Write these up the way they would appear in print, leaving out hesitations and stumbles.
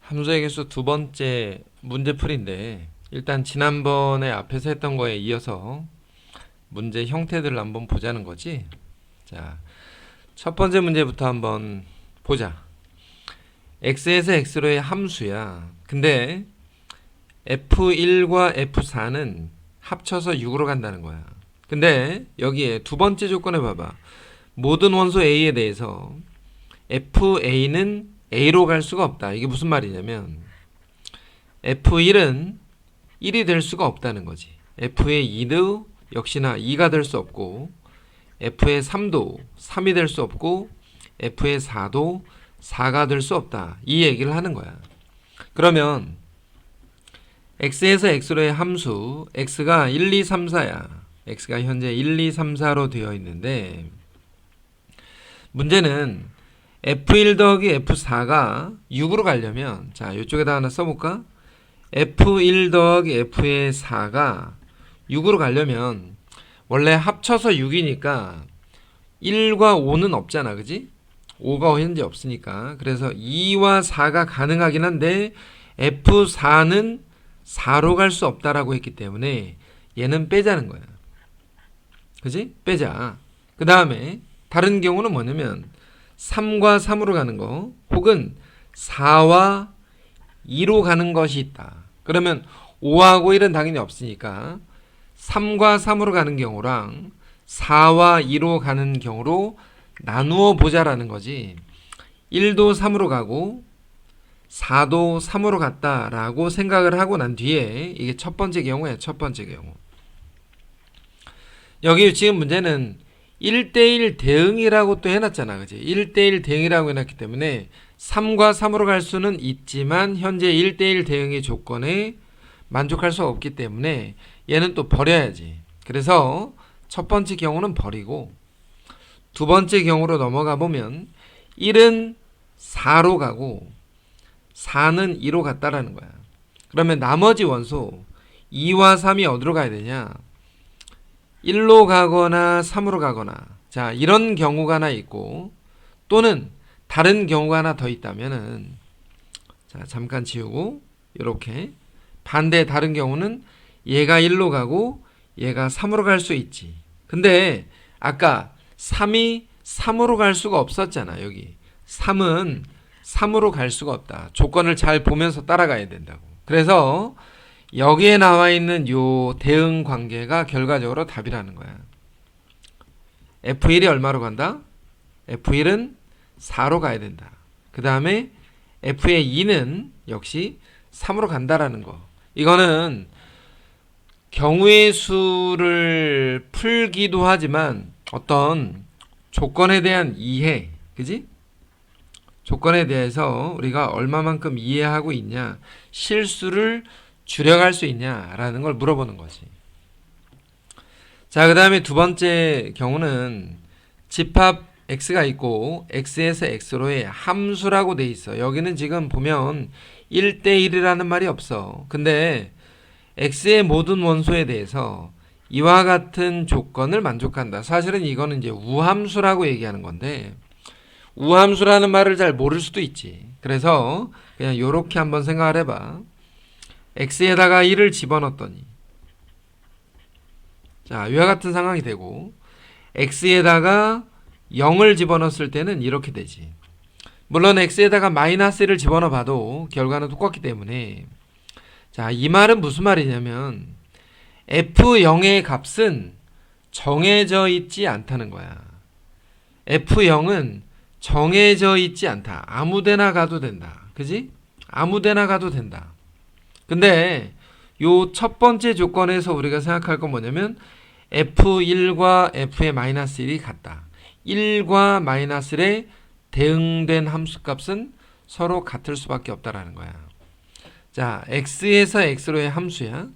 함수의 개수 두 번째 문제풀이인데, 일단 지난번에 앞에서 했던 거에 이어서 문제 형태들을 한번 보자는 거지. 자, 첫 번째 문제부터 한번 보자. x에서 x로의 함수야. 근데 f1과 f4는 합쳐서 6으로 간다는 거야. 근데 여기에 두 번째 조건에 봐봐. 모든 원소 a에 대해서 fa는 a로 갈 수가 없다. 이게 무슨 말이냐면 f1은 1이 될 수가 없다는 거지. f의 2도 역시나 2가 될 수 없고, f의 3도 3이 될 수 없고, f의 4도 4가 될 수 없다. 이 얘기를 하는 거야. 그러면 x에서 x로의 함수 x가 1, 2, 3, 4야. x가 현재 1, 2, 3, 4로 되어 있는데, 문제는 f1 더하기 f4가 6으로 가려면, 자, 이쪽에다 하나 써볼까? f1 더하기 f의 4가 6으로 가려면 원래 합쳐서 6이니까 1과 5는 없잖아, 그지? 5가 현재 없으니까. 그래서 2와 4가 가능하긴 한데 f4는 4로 갈 수 없다라고 했기 때문에 얘는 빼자는 거야. 그지? 빼자. 그 다음에 다른 경우는 뭐냐면 3과 3으로 가는 거, 혹은 4와 2로 가는 것이 있다. 그러면 5하고 1은 당연히 없으니까 3과 3으로 가는 경우랑 4와 2로 가는 경우로 나누어 보자라는 거지. 1도 3으로 가고 4도 3으로 갔다라고 생각을 하고 난 뒤에, 이게 첫 번째 경우야. 첫 번째 경우. 여기 지금 문제는 1대1 대응이라고 또 해놨잖아, 그지? 1대1 대응이라고 해놨기 때문에 3과 3으로 갈 수는 있지만 현재 1대1 대응의 조건에 만족할 수 없기 때문에 얘는 또 버려야지. 그래서 첫 번째 경우는 버리고 두 번째 경우로 넘어가 보면 1은 4로 가고 4는 2로 갔다라는 거야. 그러면 나머지 원소 2와 3이 어디로 가야 되냐? 1로 가거나 3으로 가거나, 자, 이런 경우가 하나 있고, 또는 다른 경우가 하나 더 있다면은, 자, 잠깐 지우고 이렇게 반대 다른 경우는 얘가 1로 가고 얘가 3으로 갈 수 있지. 근데 아까 3이 3으로 갈 수가 없었잖아. 여기 3은 3으로 갈 수가 없다. 조건을 잘 보면서 따라가야 된다고. 그래서 여기에 나와 있는 요 대응 관계가 결과적으로 답이라는 거야. F1이 얼마로 간다? F1은 4로 가야 된다. 그 다음에 F의 2는 역시 3으로 간다라는 거. 이거는 경우의 수를 풀기도 하지만 어떤 조건에 대한 이해, 그지? 조건에 대해서 우리가 얼마만큼 이해하고 있냐, 실수를 줄여갈 수 있냐라는 걸 물어보는 거지. 자, 그 다음에 두 번째 경우는 집합 x가 있고 x에서 x로의 함수라고 돼 있어. 여기는 지금 보면 1대1이라는 말이 없어. 근데 x의 모든 원소에 대해서 이와 같은 조건을 만족한다. 사실은 이거는 이제 우함수라고 얘기하는 건데, 우함수라는 말을 잘 모를 수도 있지. 그래서 그냥 이렇게 한번 생각을 해봐. x에다가 1을 집어넣었더니, 자, 이와 같은 상황이 되고, x에다가 0을 집어넣었을 때는 이렇게 되지. 물론 x에다가 마이너스 1을 집어넣어 봐도 결과는 똑같기 때문에, 자, 이 말은 무슨 말이냐면 f0의 값은 정해져 있지 않다는 거야. f0은 정해져 있지 않다. 아무데나 가도 된다. 그지? 아무데나 가도 된다. 근데 요 첫 번째 조건에서 우리가 생각할 건 뭐냐면 f1과 f의 마이너스 1이 같다. 1과 마이너스 1에 대응된 함수값은 서로 같을 수밖에 없다라는 거야. 자, x에서 x로의 함수야.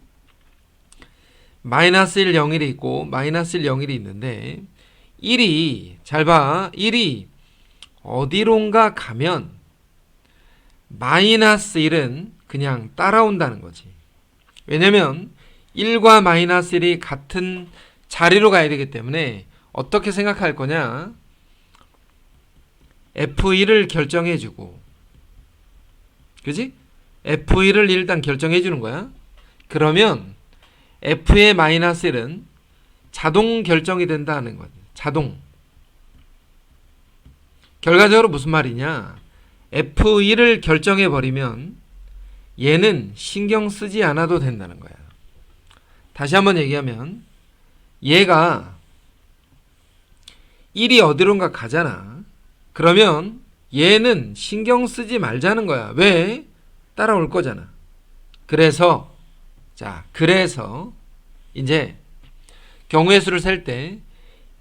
마이너스 1, 0일이 있고 마이너스 1, 0일이 있는데 1이, 잘 봐, 1이 어디론가 가면 마이너스 1은 그냥 따라온다는 거지. 왜냐면 1과 마이너스 1이 같은 자리로 가야 되기 때문에 어떻게 생각할 거냐? F1을 결정해주고, 그지? F1을 일단 결정해 주는 거야. 그러면 F의 마이너스 1은 자동 결정이 된다는 거야. 자동. 결과적으로 무슨 말이냐? F1을 결정해 버리면 얘는 신경 쓰지 않아도 된다는 거야. 다시 한번 얘기하면 얘가 1이 어디론가 가잖아. 그러면 얘는 신경 쓰지 말자는 거야. 왜? 따라올 거잖아. 그래서 이제 경우의 수를 셀 때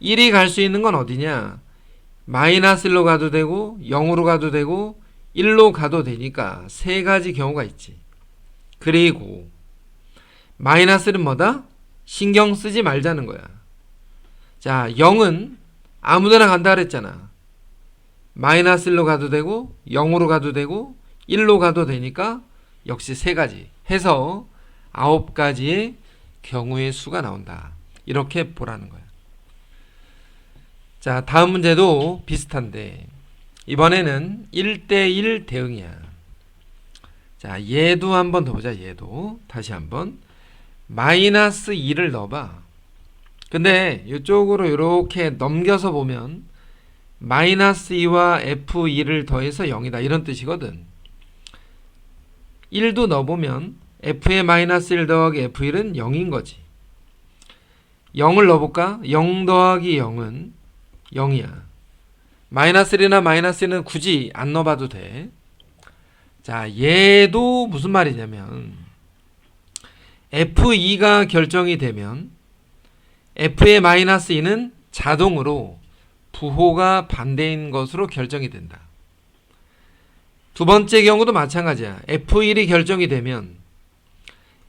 1이 갈 수 있는 건 어디냐? 마이너스 1로 가도 되고 0으로 가도 되고 1로 가도 되니까 세 가지 경우가 있지. 그리고 마이너스는 뭐다? 신경 쓰지 말자는 거야. 자, 0은 아무데나 간다 그랬잖아. 마이너스 1로 가도 되고 0으로 가도 되고 1로 가도 되니까 역시 세 가지 해서 9가지의 경우의 수가 나온다. 이렇게 보라는 거야. 자, 다음 문제도 비슷한데 이번에는 1대1 대응이야. 자, 얘도 한번 더 보자. 얘도 다시 한번 마이너스 2를 넣어봐. 근데 이쪽으로 이렇게 넘겨서 보면 마이너스 2와 F2를 더해서 0이다 이런 뜻이거든. 1도 넣어보면 F의 마이너스 1 더하기 F1은 0인 거지. 0을 넣어볼까? 0 더하기 0은 0이야. 마이너스 1이나 마이너스 1은 굳이 안 넣어봐도 돼. 자, 얘도 무슨 말이냐면 F2가 결정이 되면 F의 마이너스 2는 자동으로 부호가 반대인 것으로 결정이 된다. 두 번째 경우도 마찬가지야. F1이 결정이 되면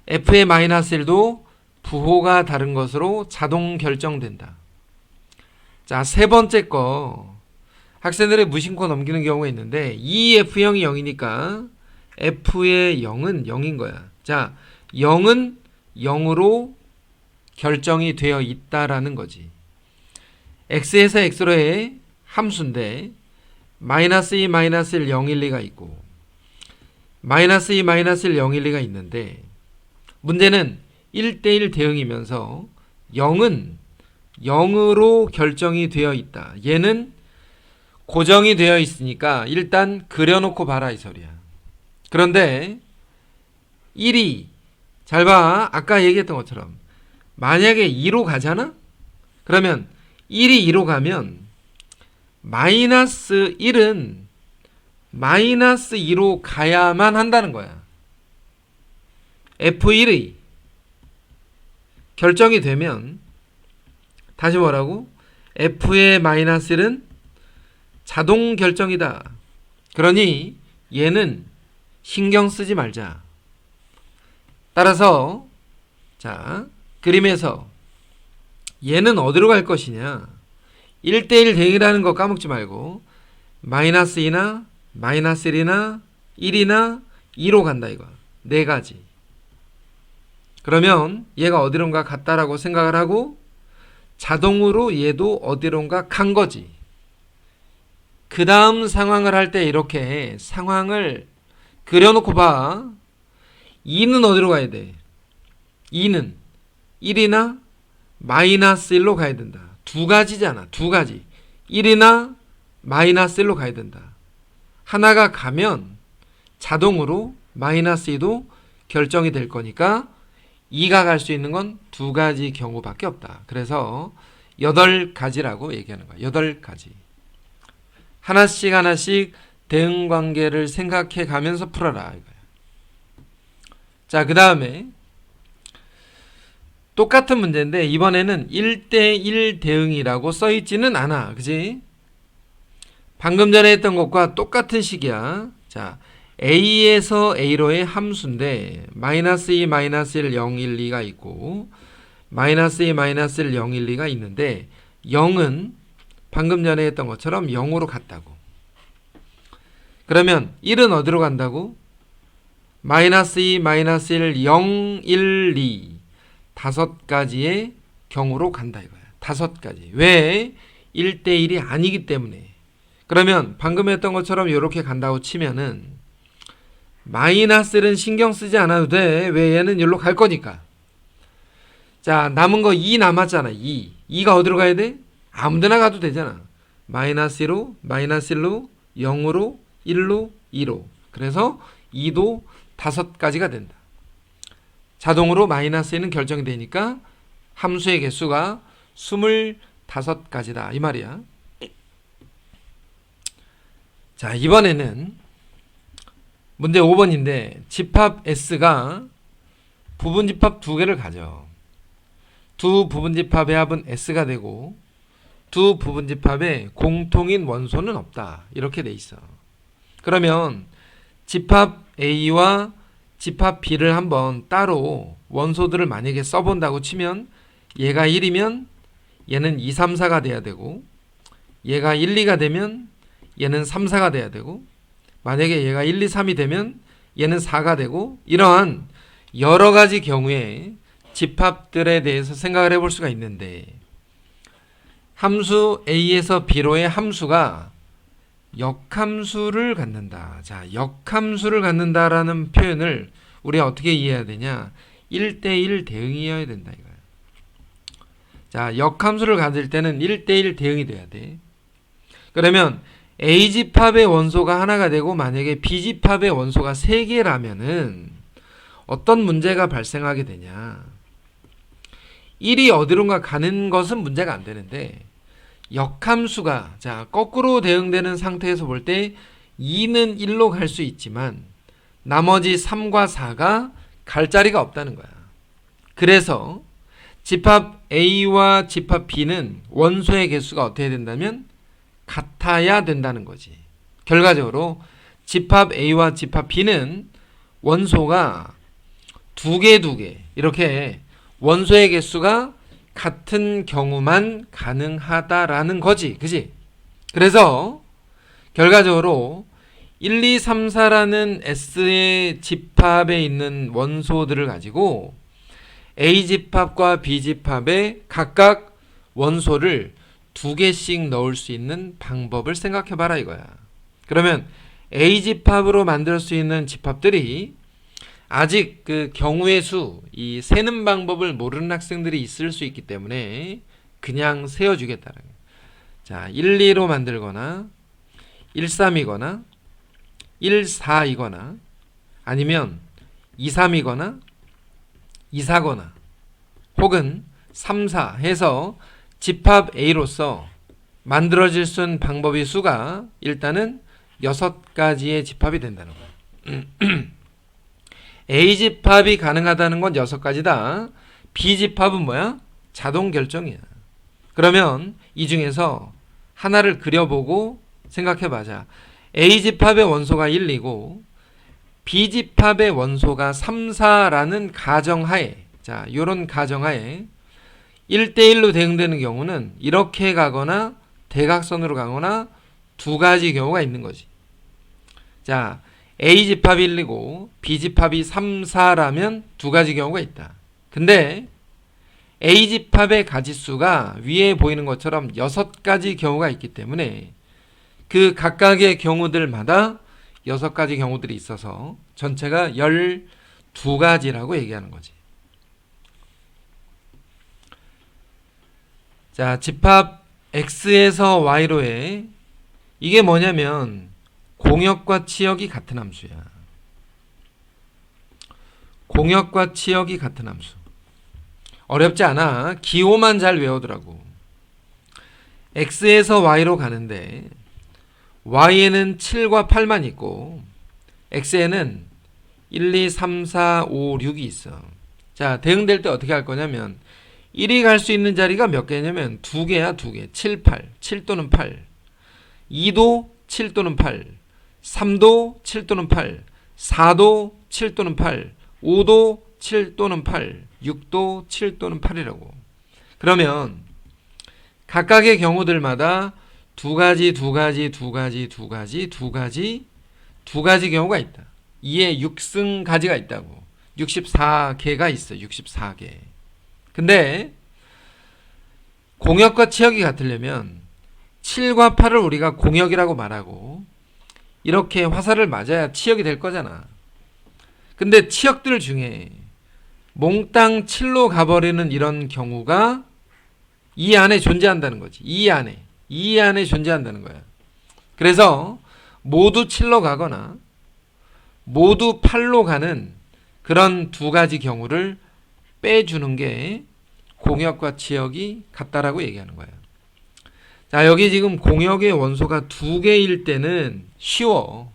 F의 마이너스 1도 부호가 다른 것으로 자동 결정된다. 자, 세 번째 거 학생들이 무심코 넘기는 경우가 있는데 이 F0이 0이니까 F의 0은 0인 거야. 자, 0은 0으로 결정이 되어 있다라는 거지. x에서 x로의 함수인데 마이너스 2, 마이너스 1, 0, 1, 2가 있고 마이너스 2, 마이너스 1, 0, 1, 2가 있는데 문제는 1대1 대응이면서 0은 0으로 결정이 되어 있다. 얘는 고정이 되어 있으니까 일단 그려놓고 봐라 이 소리야. 그런데 1이 잘 봐. 아까 얘기했던 것처럼 만약에 2로 가잖아? 그러면 1이 2로 가면 마이너스 1은 마이너스 2로 가야만 한다는 거야. F1이 결정이 되면 다시 뭐라고? F의 마이너스 1은 자동 결정이다. 그러니 얘는 신경 쓰지 말자. 따라서 자, 그림에서 얘는 어디로 갈 것이냐? 1대1 대응이라는 거 까먹지 말고 마이너스 2나 마이너스 1이나 1이나 2로 간다 이거. 네 가지. 그러면 얘가 어디론가 갔다라고 생각을 하고 자동으로 얘도 어디론가 간 거지. 그 다음 상황을 할 때 이렇게 상황을 그려놓고 봐. 2는 어디로 가야 돼? 2는 1이나 마이너스 1로 가야 된다. 두 가지잖아. 두 가지. 1이나 마이너스 1로 가야 된다. 하나가 가면 자동으로 마이너스 2도 결정이 될 거니까 2가 갈 수 있는 건 두 가지 경우밖에 없다. 그래서 8가지라고 얘기하는 거야. 8가지. 하나씩 하나씩 대응 관계를 생각해 가면서 풀어라 이거야. 자, 그 다음에 똑같은 문제인데 이번에는 1대1 대응이라고 써있지는 않아. 그지? 방금 전에 했던 것과 똑같은 식이야. 자, A에서 A로의 함수인데 마이너스 2, 마이너스 1, 0, 1, 2가 있고 마이너스 2, 마이너스 1, 0, 1, 2가 있는데 0은 방금 전에 했던 것처럼 0으로 갔다고. 그러면 1은 어디로 간다고? 마이너스 2, 마이너스 1, 0, 1, 2 5가지의 경우로 간다 이거야. 5가지. 왜? 1대1이 아니기 때문에. 그러면 방금 했던 것처럼 이렇게 간다고 치면은 마이너스는 신경 쓰지 않아도 돼. 왜? 얘는 여기로 갈 거니까. 자, 남은 거 2 남았잖아. 2. 2가 어디로 가야 돼? 아무 데나 가도 되잖아. 마이너스 1로, 마이너스 1로, 0으로, 1로, 2로. 그래서 2도 5가지가 된다. 자동으로 마이너스 1은 결정이 되니까 함수의 개수가 25가지다. 이 말이야. 자, 이번에는 문제 5번인데 집합 S가 부분집합 2개를 가져. 두 부분집합의 합은 S가 되고 두 부분집합의 공통인 원소는 없다. 이렇게 돼 있어. 그러면 집합 A와 집합 B를 한번 따로 원소들을 만약에 써본다고 치면 얘가 1이면 얘는 2, 3, 4가 돼야 되고 얘가 1, 2가 되면 얘는 3, 4가 돼야 되고 만약에 얘가 1, 2, 3이 되면 얘는 4가 되고 이러한 여러 가지 경우에 집합들에 대해서 생각을 해볼 수가 있는데 함수 A에서 B로의 함수가 역함수를 갖는다. 자, 역함수를 갖는다라는 표현을 우리가 어떻게 이해해야 되냐? 1대1 대응이어야 된다 이거야. 자, 역함수를 가질 때는 1대1 대응이 돼야 돼. 그러면 A집합의 원소가 하나가 되고 만약에 B집합의 원소가 3개라면은 어떤 문제가 발생하게 되냐? 1이 어디론가 가는 것은 문제가 안 되는데 역함수가 자 거꾸로 대응되는 상태에서 볼 때 2는 1로 갈 수 있지만 나머지 3과 4가 갈 자리가 없다는 거야. 그래서 집합 A와 집합 B는 원소의 개수가 어떻게 된다면 같아야 된다는 거지. 결과적으로 집합 A와 집합 B는 원소가 2개 이렇게 원소의 개수가 같은 경우만 가능하다라는 거지. 그지? 그래서 결과적으로 1, 2, 3, 4라는 S의 집합에 있는 원소들을 가지고 A집합과 B집합에 각각 원소를 2개씩 넣을 수 있는 방법을 생각해봐라 이거야. 그러면 A집합으로 만들 수 있는 집합들이 아직 그 경우의 수, 이 세는 방법을 모르는 학생들이 있을 수 있기 때문에 그냥 세워주겠다는 거예요. 자, 1, 2로 만들거나 1, 3이거나 1, 4이거나 아니면 2, 3이거나 2, 4거나 혹은 3, 4 해서 집합 A로서 만들어질 수 있는 방법의 수가 일단은 6가지의 집합이 된다는 거예요. A집합이 가능하다는 건 6가지다. B집합은 뭐야? 자동 결정이야. 그러면 이 중에서 하나를 그려보고 생각해봐자. A집합의 원소가 1이고 B집합의 원소가 3, 4라는 가정하에 자, 요런 가정하에 1대1로 대응되는 경우는 이렇게 가거나 대각선으로 가거나 2가지 경우가 있는 거지. 자, A집합이 1이고 B집합이 3, 4라면 2가지 경우가 있다. 근데 A집합의 가지수가 위에 보이는 것처럼 6가지 경우가 있기 때문에 그 각각의 경우들마다 6가지 경우들이 있어서 전체가 12가지라고 얘기하는 거지. 자, 집합 X에서 Y로의 이게 뭐냐면 공역과 치역이 같은 함수야. 공역과 치역이 같은 함수. 어렵지 않아. 기호만 잘 외우더라고. X에서 Y로 가는데 Y에는 7과 8만 있고 X에는 1, 2, 3, 4, 5, 6이 있어. 자, 대응될 때 어떻게 할 거냐면 1이 갈 수 있는 자리가 몇 개냐면 2개야. 2개. 7, 8. 7 또는 8. 2도 7 또는 8. 3도 7 또는 8, 4도 7 또는 8, 5도 7 또는 8, 6도 7 또는 8이라고. 그러면 각각의 경우들마다 2가지 경우가 있다. 이에 6승가지가 있다고. 64개가 있어. 64개. 근데 공역과 치역이 같으려면 7과 8을 우리가 공역이라고 말하고 이렇게 화살을 맞아야 치역이 될 거잖아. 근데 치역들 중에 몽땅 7로 가버리는 이런 경우가 이 안에 존재한다는 거지. 이 안에 존재한다는 거야. 그래서 모두 7로 가거나 모두 8로 가는 그런 두 가지 경우를 빼주는 게 공역과 치역이 같다라고 얘기하는 거예요. 자, 여기 지금 공역의 원소가 2개일 때는 쉬워.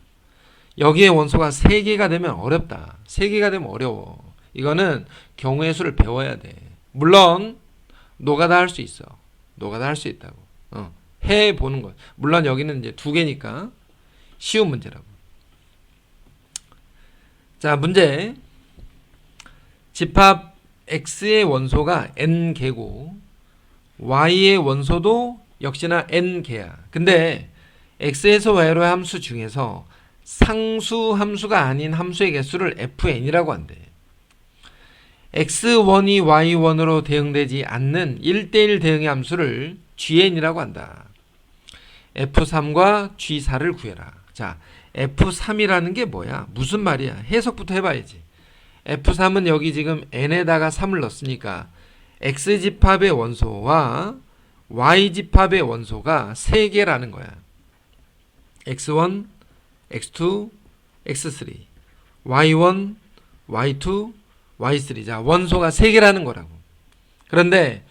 여기에 원소가 3개가 되면 어렵다. 3개가 되면 어려워. 이거는 경우의 수를 배워야 돼. 물론 노가다 할 수 있어. 노가다 할 수 있다고. 해보는 거. 물론 여기는 이제 2개니까 쉬운 문제라고. 자, 문제. 집합 x의 원소가 n개고 y의 원소도 역시나 n개야. 근데 x에서 y로의 함수 중에서 상수 함수가 아닌 함수의 개수를 fn이라고 한대. x1이 y1으로 대응되지 않는 1대1 대응의 함수를 gn이라고 한다. f3과 g4를 구해라. 자, f3이라는 게 뭐야? 무슨 말이야? 해석부터 해봐야지. f3은 여기 지금 n에다가 3을 넣었으니까 x집합의 원소와 y집합의 원소가 3개라는 거야. x1, x2, x3, y1, y2, y3. 자, 원소가 3개라는 거라고. 그런데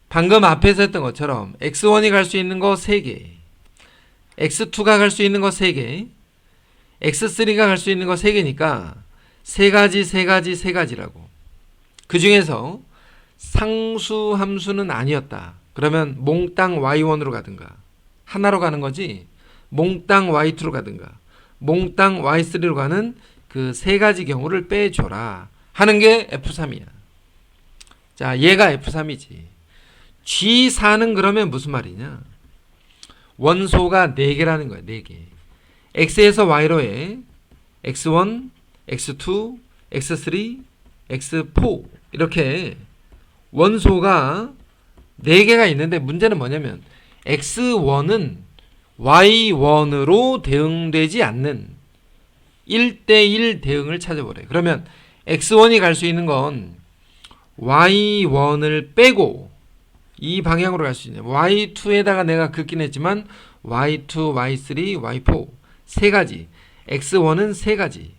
방금 앞에서 했던 것처럼 x1이 갈 수 있는 거 3개, x2가 갈 수 있는 거 3개, x3가 갈 수 있는 거 3개니까 3가지라고. 그 중에서 상수 함수는 아니었다. 그러면 몽땅 y1으로 가든가, 하나로 가는 거지, 몽땅 y2로 가든가, 몽땅 y3로 가는 그 3가지 경우를 빼줘라 하는 게 f3이야. 자, 얘가 f3이지. g4는 그러면 무슨 말이냐? 원소가 4개라는 거야. 4개. x에서 y로의 x1, x2, x3, x4 이렇게 원소가 4개가 있는데 문제는 뭐냐면 x1은 y1으로 대응되지 않는 1대1 대응을 찾아보래. 그러면 x1이 갈 수 있는 건 y1을 빼고 이 방향으로 갈 수 있네. y2에다가 내가 긋긴 했지만 y2, y3, y4 3가지. x1은 3가지.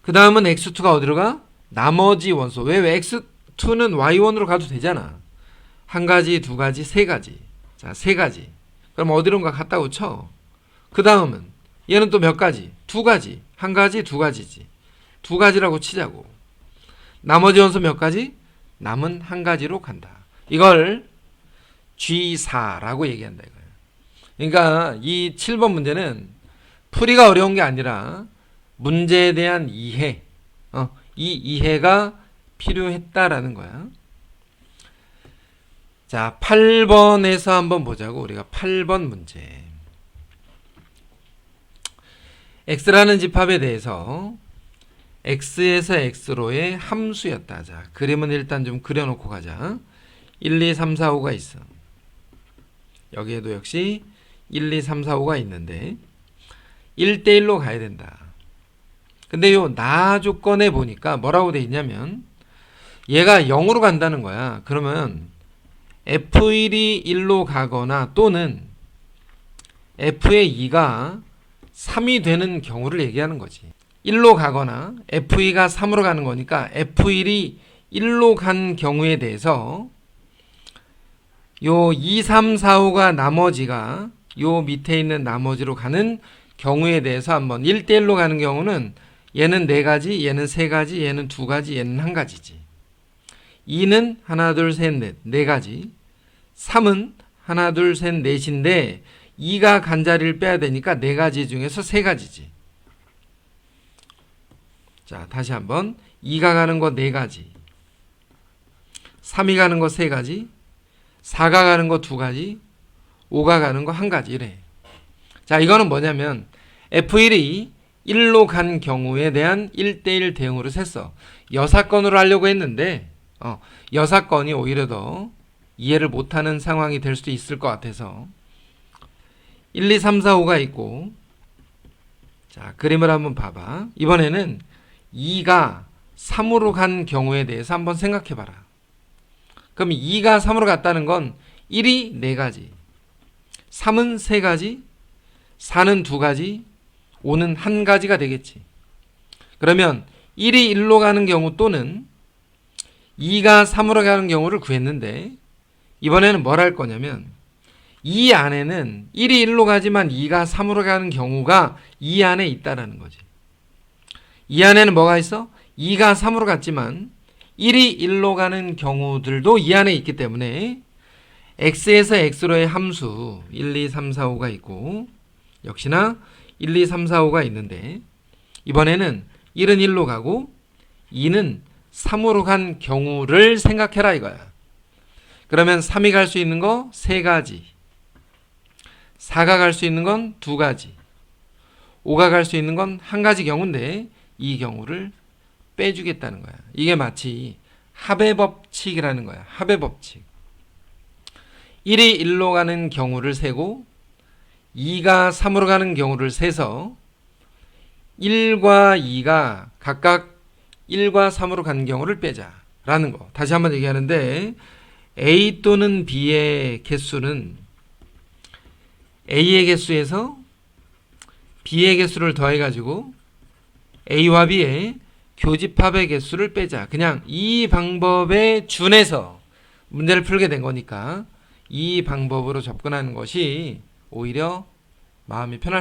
그 다음은 x2가 어디로 가? 나머지 원소. 왜 x2는 y1으로 가도 되잖아. 1가지, 2가지, 3가지. 자, 3가지. 그럼 어디론가 갔다고 쳐. 그 다음은 얘는 또 몇 가지? 2가지. 1가지, 2가지지. 2가지라고 치자고. 나머지 원소 몇 가지? 남은 1가지로 간다. 이걸 G4라고 얘기한다 이거예요. 그러니까 이 7번 문제는 풀이가 어려운 게 아니라 문제에 대한 이해, 이 이해가 필요했다라는 거야. 자, 8번에서 한번 보자고. 우리가 8번 문제. x라는 집합에 대해서 x에서 x로의 함수였다. 자, 그림은 일단 좀 그려놓고 가자. 1, 2, 3, 4, 5가 있어. 여기에도 역시 1, 2, 3, 4, 5가 있는데 1대1로 가야 된다. 근데 요 나 조건에 보니까 뭐라고 돼 있냐면 얘가 0으로 간다는 거야. 그러면 f1이 1로 가거나 또는 f의 2가 3이 되는 경우를 얘기하는 거지. 1로 가거나 f2가 3으로 가는 거니까 f1이 1로 간 경우에 대해서 요 2, 3, 4, 5가 나머지가 요 밑에 있는 나머지로 가는 경우에 대해서 한번 1대1로 가는 경우는 얘는 4가지, 얘는 3가지, 얘는 2가지, 얘는 1가지지. 2는 하나, 둘, 셋, 넷, 4가지. 3은 하나, 둘, 셋, 넷인데 2가 간 자리를 빼야 되니까 4가지 중에서 3가지지. 자, 다시 한번 2가 가는 거 4가지, 3이 가는 거 3가지, 4가 가는 거 2가지, 5가 가는 거 1가지 이래. 자, 이거는 뭐냐면 F1이 1로 간 경우에 대한 1대1 대응으로 셌어. 여사건으로 하려고 했는데 여사건이 오히려 더 이해를 못하는 상황이 될 수도 있을 것 같아서 1, 2, 3, 4, 5가 있고, 자, 그림을 한번 봐봐. 이번에는 2가 3으로 간 경우에 대해서 한번 생각해 봐라. 그럼 2가 3으로 갔다는 건 1이 4가지, 3은 3가지, 4는 2가지, 5는 1가지가 되겠지. 그러면 1이 1로 가는 경우 또는 2가 3으로 가는 경우를 구했는데 이번에는 뭘 할 거냐면 이 안에는 1이 1로 가지만 2가 3으로 가는 경우가 이 안에 있다라는 거지. 이 안에는 뭐가 있어? 2가 3으로 갔지만 1이 1로 가는 경우들도 이 안에 있기 때문에 x에서 x로의 함수 1, 2, 3, 4, 5가 있고 역시나 1, 2, 3, 4, 5가 있는데 이번에는 1은 1로 가고 2는 3으로 간 경우를 생각해라 이거야. 그러면 3이 갈 수 있는 거 3가지, 4가 갈 수 있는 건 2가지, 5가 갈 수 있는 건 1가지 경우인데 이 경우를 빼주겠다는 거야. 이게 마치 합의 법칙이라는 거야. 합의 법칙. 1이 1로 가는 경우를 세고 2가 3으로 가는 경우를 세서 1과 2가 각각 1과 3으로 가는 경우를 빼자라는 거. 다시 한번 얘기하는데 A 또는 B의 개수는 A의 개수에서 B의 개수를 더해가지고 A와 B의 교집합의 개수를 빼자. 그냥 이 방법에 준해서 문제를 풀게 된 거니까 이 방법으로 접근하는 것이 오히려 마음이 편할